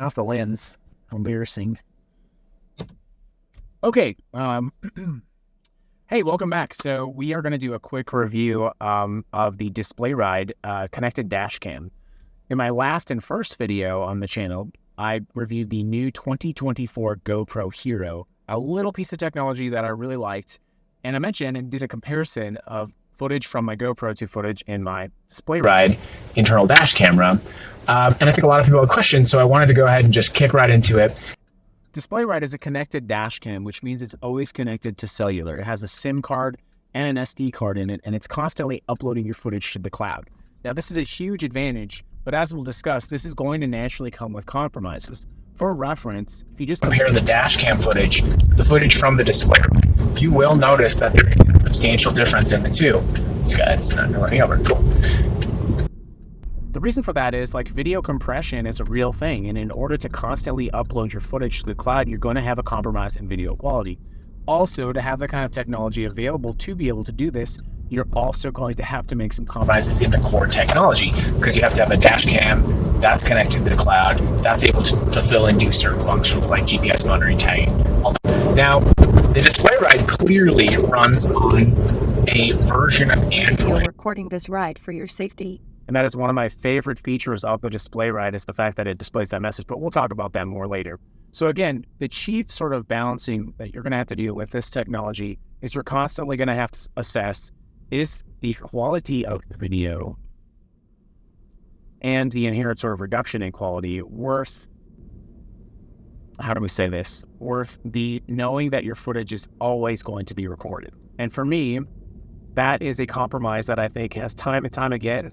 Off the lens. Embarrassing. Okay. Hey, welcome back. So we are going to do a quick review of the DisplayRide Connected Dash Cam. In my last and first video on the channel, I reviewed the new 2024 GoPro Hero, a little piece of technology that I really liked. And I mentioned and did a comparison of footage from my GoPro to footage in my DisplayRide internal dash camera. And I think a lot of people had questions, so I wanted to go ahead and just kick right into it. DisplayRide is a connected dash cam, which means it's always connected to cellular. It has a SIM card and an SD card in it, and it's constantly uploading your footage to the cloud. Now, this is a huge advantage, but as we'll discuss, this is going to naturally come with compromises. For reference, if you just compare the dash cam footage, the footage from the DisplayRide, you will notice that there is a substantial difference in the two. This guy's not running over. Cool. The reason for that is video compression is a real thing, and in order to constantly upload your footage to the cloud, you're going to have a compromise in video quality. Also, to have the kind of technology available to be able to do this, you're also going to have to make some compromises in the core technology, because you have to have a dash cam that's connected to the cloud, that's able to fulfill and do certain functions like GPS monitoring, tagging. Now, the DisplayRide clearly runs on a version of Android. You're recording this ride for your safety. And that is one of my favorite features of the DisplayRide, is the fact that it displays that message, but we'll talk about that more later. So again, the chief sort of balancing that you're going to have to deal with this technology is you're constantly going to have to assess, is the quality of the video and the inherent sort of reduction in quality worth, how do we say this, worth the knowing that your footage is always going to be recorded. And for me, that is a compromise that I think has time and time again,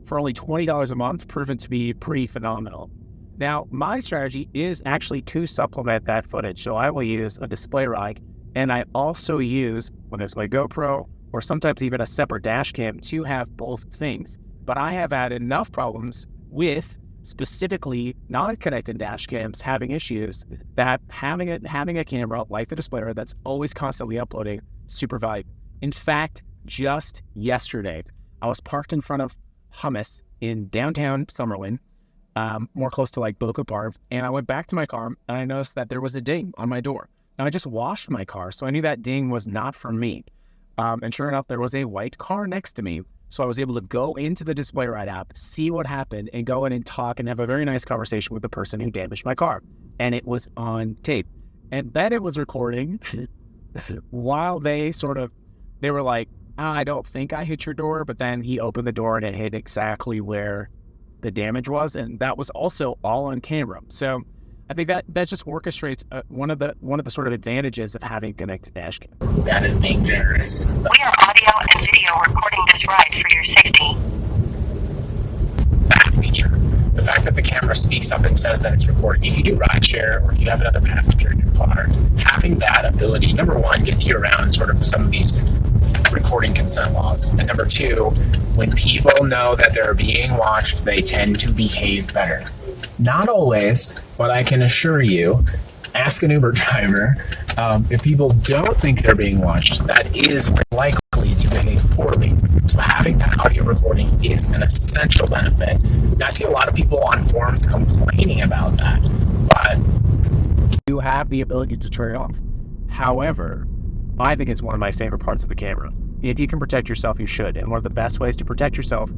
for only $20 a month, proven to be pretty phenomenal. Now, my strategy is actually to supplement that footage. So I will use a DisplayRide, and I also use, whether it's my GoPro or sometimes even a separate dash cam, to have both things. But I have had enough problems with specifically non-connected dash cams having issues that having a camera like the DisplayRide that's always constantly uploading, super valuable. In fact, just yesterday, I was parked in front of Hummus in downtown Summerlin, more close to Boca Park, and I went back to my car and I noticed that there was a ding on my door. Now, I just washed my car, so I knew that ding was not from me. And sure enough, there was a white car next to me. So I was able to go into the DisplayRide app, see what happened, and go in and talk and have a very nice conversation with the person who damaged my car. And it was on tape. And then it was recording while they were like, I don't think I hit your door, but then he opened the door and it hit exactly where the damage was, and that was also all on camera. So I think that just orchestrates one of the sort of advantages of having connected dash cam. That is being generous. We are audio and video recording this ride for your safety. That feature. The fact that the camera speaks up and says that it's recording. If you do rideshare or you have another passenger in your car, having that ability, number one, gets you around sort of some of these recording consent laws. And number two, when people know that they're being watched, they tend to behave better. Not always, but I can assure you, ask an Uber driver, if people don't think they're being watched, that is likely to behave poorly. So having that audio recording is an essential benefit. Now, I see a lot of people on forums complaining about that, but you have the ability to turn it off. However, I think it's one of my favorite parts of the camera. If you can protect yourself, you should. And one of the best ways to protect yourself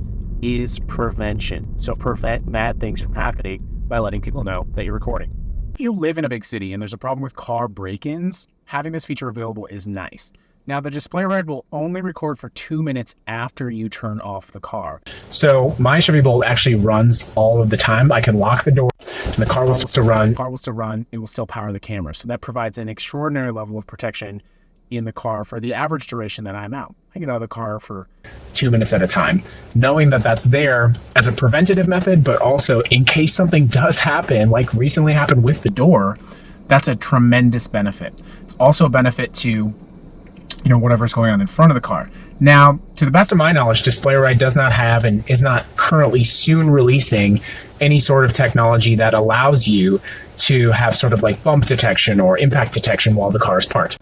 is prevention. So prevent bad things from happening by letting people know that you're recording. If you live in a big city and there's a problem with car break-ins, having this feature available is nice. Now, the DisplayRide will only record for 2 minutes after you turn off the car. So my Chevy Bolt actually runs all of the time. I can lock the door and the car will still run. The car will still run. It will still power the camera. So that provides an extraordinary level of protection in the car for the average duration that I'm out. I get out of the car for 2 minutes at a time, knowing that that's there as a preventative method, but also in case something does happen, like recently happened with the door, that's a tremendous benefit. It's also a benefit to whatever's going on in front of the car. Now, to the best of my knowledge, DisplayRide does not have and is not currently soon releasing any sort of technology that allows you to have sort of bump detection or impact detection while the car is parked.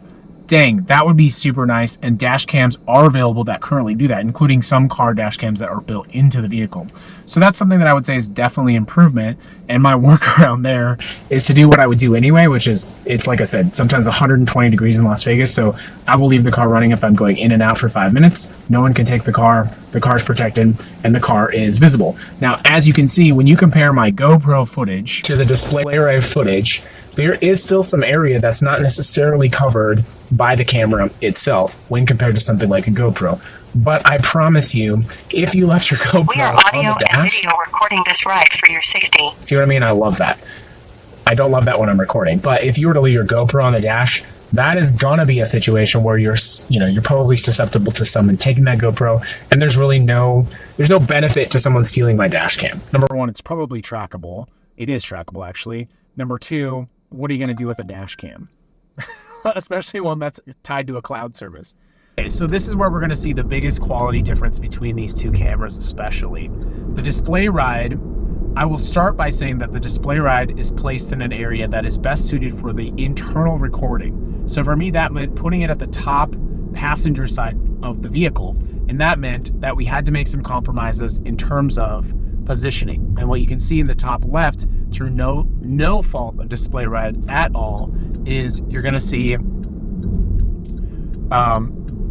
Dang, that would be super nice, and dash cams are available that currently do that, including some car dash cams that are built into the vehicle. So that's something that I would say is definitely improvement. And my workaround there is to do what I would do anyway, which is, it's like I said, sometimes 120 degrees in Las Vegas. So I will leave the car running if I'm going in and out for 5 minutes. No one can take the car's protected, and the car is visible. Now, as you can see, when you compare my GoPro footage to the DisplayRide footage, there is still some area that's not necessarily covered by the camera itself when compared to something like a GoPro. But I promise you, if you left your GoPro We are on audio the and dash, video recording this ride for your safety. see what I mean? I love that. I don't love that when I'm recording, but if you were to leave your GoPro on the dash, that is gonna be a situation where you're probably susceptible to someone taking that GoPro, and there's no benefit to someone stealing my dash cam. Number one, it's probably trackable. It is trackable, actually. Number two, what are you going to do with a dash cam? Especially one that's tied to a cloud service. Okay, so this is where we're going to see the biggest quality difference between these two cameras, especially. The DisplayRide, I will start by saying that the DisplayRide is placed in an area that is best suited for the internal recording. So for me, that meant putting it at the top passenger side of the vehicle. And that meant that we had to make some compromises in terms of positioning. And what you can see in the top left, through no fault of DisplayRide at all, is you're going to see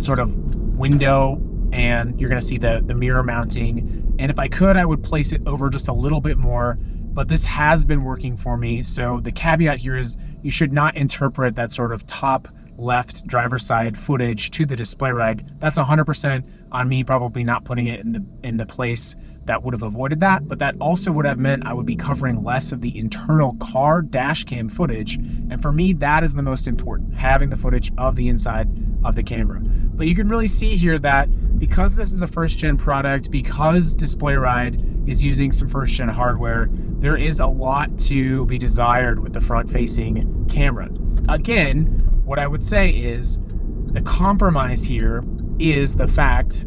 sort of window, and you're going to see the mirror mounting. And if I could, I would place it over just a little bit more, but this has been working for me. So the caveat here is you should not interpret that sort of top left driver's side footage to the DisplayRide. That's 100% on me probably not putting it in the place that would have avoided that, but that also would have meant I would be covering less of the internal car dash cam footage. And for me, that is the most important, having the footage of the inside of the camera. But you can really see here that because this is a first gen product, because DisplayRide is using some first gen hardware, there is a lot to be desired with the front facing camera. Again, what I would say is the compromise here is the fact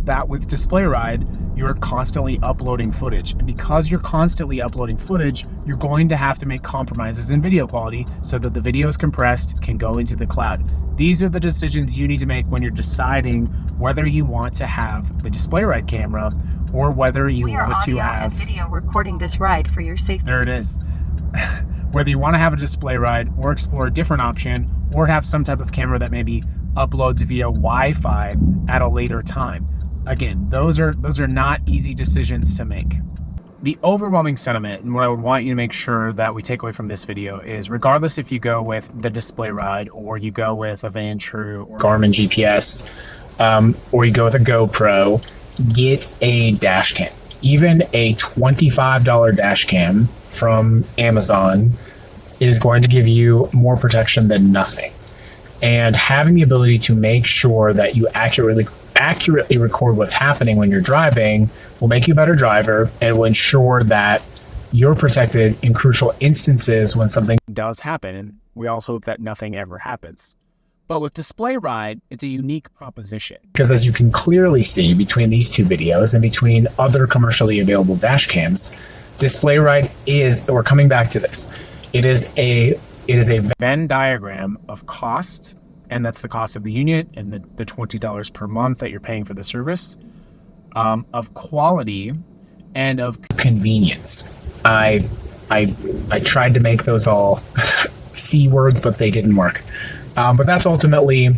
that with DisplayRide, you're constantly uploading footage. And because you're constantly uploading footage, you're going to have to make compromises in video quality so that the video is compressed, can go into the cloud. These are the decisions you need to make when you're deciding whether you want to have the DisplayRide camera or whether you want to have video recording this ride for your safety. There it is. Whether you want to have a DisplayRide or explore a different option, or have some type of camera that maybe uploads via Wi-Fi at a later time. Again, those are not easy decisions to make. The overwhelming sentiment, and what I would want you to make sure that we take away from this video, is regardless if you go with the DisplayRide or you go with a Vantrue or Garmin GPS, or you go with a GoPro, get a dash cam. Even a $25 dash cam from Amazon is going to give you more protection than nothing. And having the ability to make sure that you accurately record what's happening when you're driving will make you a better driver and will ensure that you're protected in crucial instances when something does happen. And we also hope that nothing ever happens. But with DisplayRide, it's a unique proposition. Because as you can clearly see between these two videos and between other commercially available dash cams, DisplayRide is, we're coming back to this, it is a Venn diagram of cost, and that's the cost of the unit and the $20 per month that you're paying for the service, of quality and of convenience. I tried to make those all C words, but they didn't work. But that's ultimately,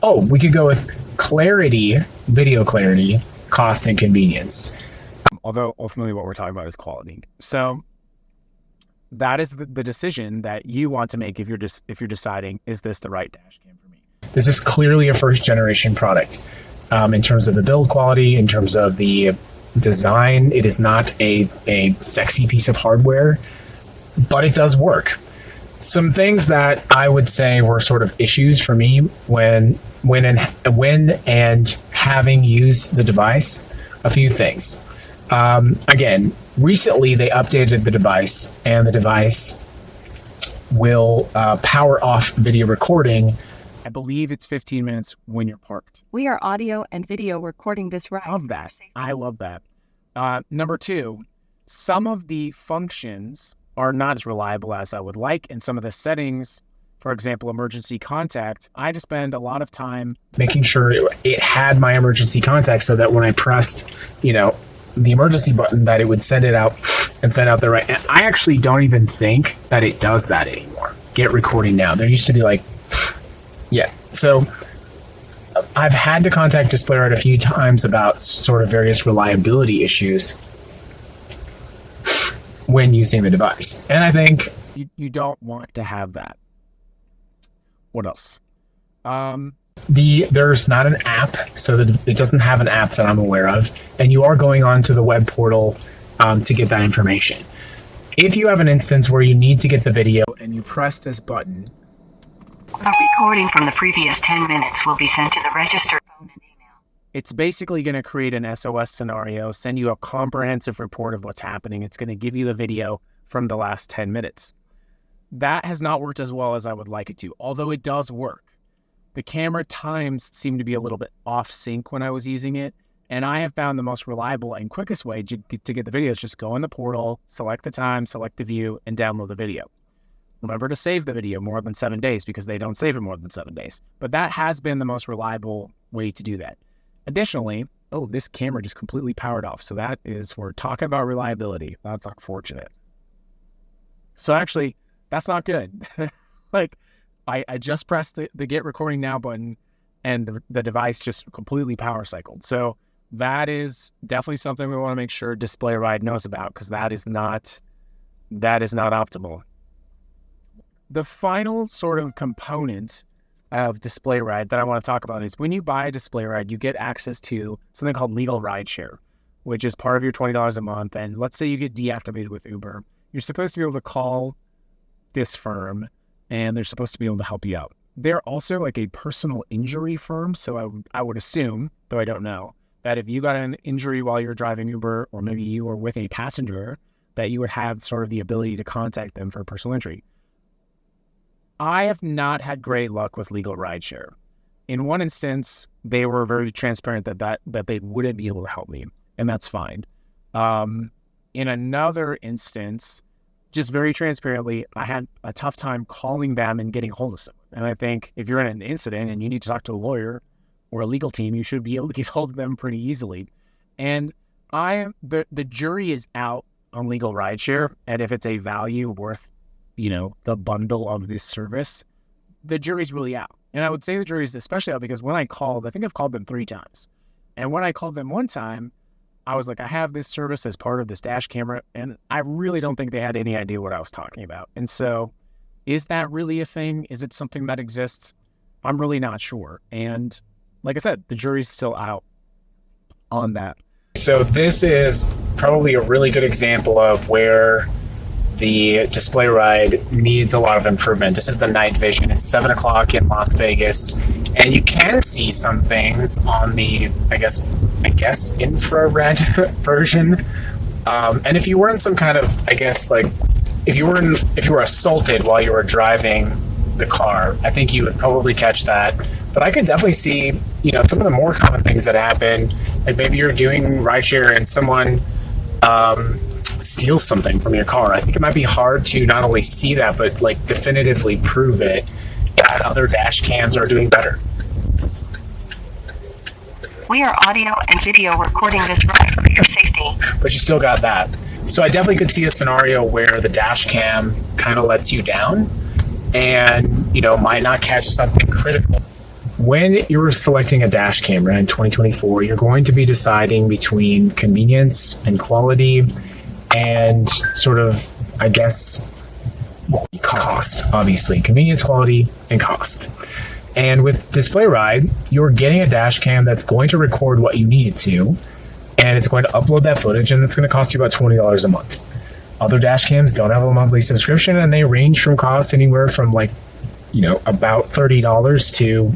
we could go with clarity, video clarity, cost, and convenience. Although ultimately what we're talking about is quality. So that is the decision that you want to make if you're deciding, is this the right dash cam for me? This is clearly a first generation product. In terms of the build quality, in terms of the design, it is not a sexy piece of hardware, but it does work. Some things that I would say were sort of issues for me when and having used the device, a few things. Again, recently they updated the device, and the device will power off video recording. I believe it's 15 minutes when you're parked. We are audio and video recording this ride. Love that. I love that. Number two, some of the functions are not as reliable as I would like, and some of the settings, for example, emergency contact, I had to spend a lot of time making sure it had my emergency contact so that when I pressed, the emergency button, that it would send it out and send out the right. And I actually don't even think that it does that anymore. Get recording now. There used to be like, yeah. So I've had to contact DisplayRide a few times about sort of various reliability issues when using the device. And I think you don't want to have that. What else? There's not an app, so that it doesn't have an app that I'm aware of, and you are going onto the web portal to get that information. If you have an instance where you need to get the video and you press this button, A recording from the previous 10 minutes will be sent to the registered phone and email. it's basically going to create an SOS scenario, send you a comprehensive report of what's happening. It's going to give you the video from the last 10 minutes. That has not worked as well as I would like it to, although it does work. The camera times seem to be a little bit off sync when I was using it, and I have found the most reliable and quickest way to get the video is just go in the portal, select the time, select the view, and download the video. Remember to save the video more than 7 days because they don't save it more than 7 days. But that has been the most reliable way to do that. Additionally, this camera just completely powered off. So that is, we're talking about reliability. That's unfortunate. So actually, that's not good. Like, I just pressed the get recording now button and the device just completely power cycled. So that is definitely something we want to make sure DisplayRide knows about, because that is not optimal. The final sort of component of DisplayRide that I want to talk about is when you buy a DisplayRide, you get access to something called legal rideshare, which is part of your $20 a month. And let's say you get deactivated with Uber, you're supposed to be able to call this firm and they're supposed to be able to help you out. They're also like a personal injury firm. So I would assume, though I don't know, that if you got an injury while you're driving Uber, or maybe you were with a passenger, that you would have sort of the ability to contact them for personal injury. I have not had great luck with legal rideshare. In one instance, they were very transparent that they wouldn't be able to help me, and that's fine. In another instance, just very transparently, I had a tough time calling them and getting a hold of someone. And I think if you're in an incident and you need to talk to a lawyer or a legal team, you should be able to get hold of them pretty easily. And the jury is out on legal rideshare, and if it's a value worth, the bundle of this service, the jury's really out. And I would say the jury's especially out because when I called, I think I've called them 3 times. And when I called them one time, I was like, I have this service as part of this dash camera, and I really don't think they had any idea what I was talking about. And so, is that really a thing? Is it something that exists? I'm really not sure. And like I said, the jury's still out on that. so this is probably a really good example of where the DisplayRide needs a lot of improvement. This is the night vision. It's 7 o'clock in Las Vegas, and you can see some things on the, I guess, infrared version. And if you were in some kind of, if you were assaulted while you were driving the car, I think you would probably catch that. But I could definitely see, some of the more common things that happen, like maybe you're doing rideshare and someone steals something from your car. I think it might be hard to not only see that, but definitively prove it. And other dash cams are doing better. We are audio and video recording this ride for your safety. But you still got that. So I definitely could see a scenario where the dash cam kind of lets you down and, might not catch something critical. When you're selecting a dash camera in 2024, you're going to be deciding between convenience and quality and sort of, cost, obviously. Convenience, quality, and cost. And with DisplayRide, you're getting a dash cam that's going to record what you need it to, and it's going to upload that footage, and it's going to cost you about $20 a month. Other dash cams don't have a monthly subscription, and they range from costs anywhere from about $30 to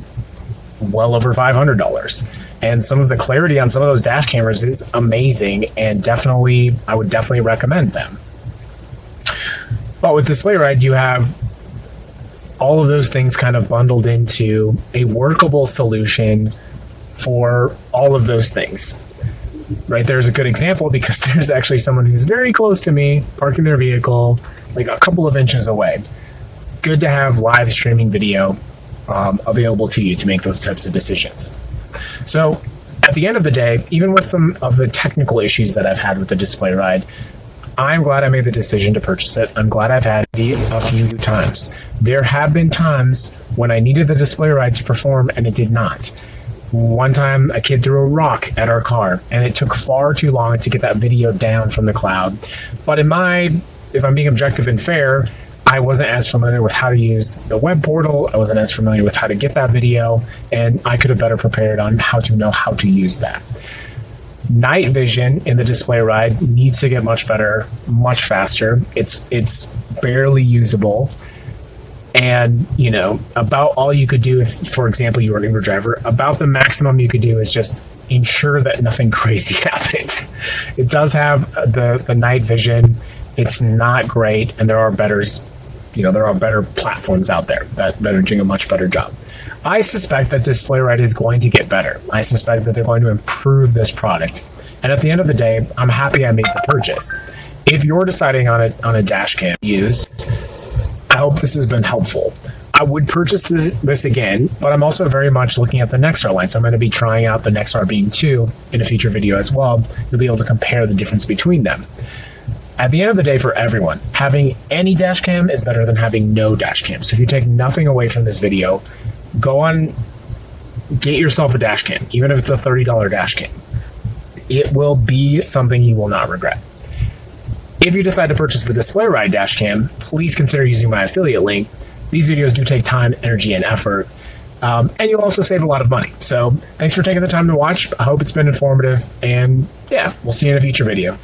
well over $500. And some of the clarity on some of those dash cameras is amazing, and I would definitely recommend them. But with DisplayRide, you have all of those things kind of bundled into a workable solution for all of those things. Right, there's a good example because there's actually someone who's very close to me parking their vehicle like a couple of inches away. Good to have live streaming video available to you to make those types of decisions. So at the end of the day, even with some of the technical issues that I've had with the DisplayRide, I'm glad I made the decision to purchase it. I'm glad I've had it a few times. There have been times when I needed the DisplayRide to perform and it did not. One time, a kid threw a rock at our car, and it took far too long to get that video down from the cloud. But if I'm being objective and fair, I wasn't as familiar with how to use the web portal. I wasn't as familiar with how to get that video, and I could have better prepared on how to use that. Night vision in the DisplayRide needs to get much better, much faster. It's barely usable. And, about all you could do if, for example, you were an Uber driver, about the maximum you could do is just ensure that nothing crazy happened. It does have the night vision. It's not great, and there are better platforms out there that are doing a much better job. I suspect that DisplayRide is going to get better. I suspect that they're going to improve this product. And at the end of the day, I'm happy I made the purchase. If you're deciding on a dash cam to use, I hope this has been helpful. I would purchase this again, but I'm also very much looking at the Nexar line. So I'm going to be trying out the Nexar Beam 2 in a future video as well. You'll be able to compare the difference between them. At the end of the day, for everyone, having any dash cam is better than having no dash cam. So if you take nothing away from this video, go on, get yourself a dash cam, even if it's a $30 dash cam. It will be something you will not regret. If you decide to purchase the DisplayRide dash cam, please consider using my affiliate link. These videos do take time, energy, and effort, and you'll also save a lot of money. So thanks for taking the time to watch. I hope it's been informative, and yeah, we'll see you in a future video.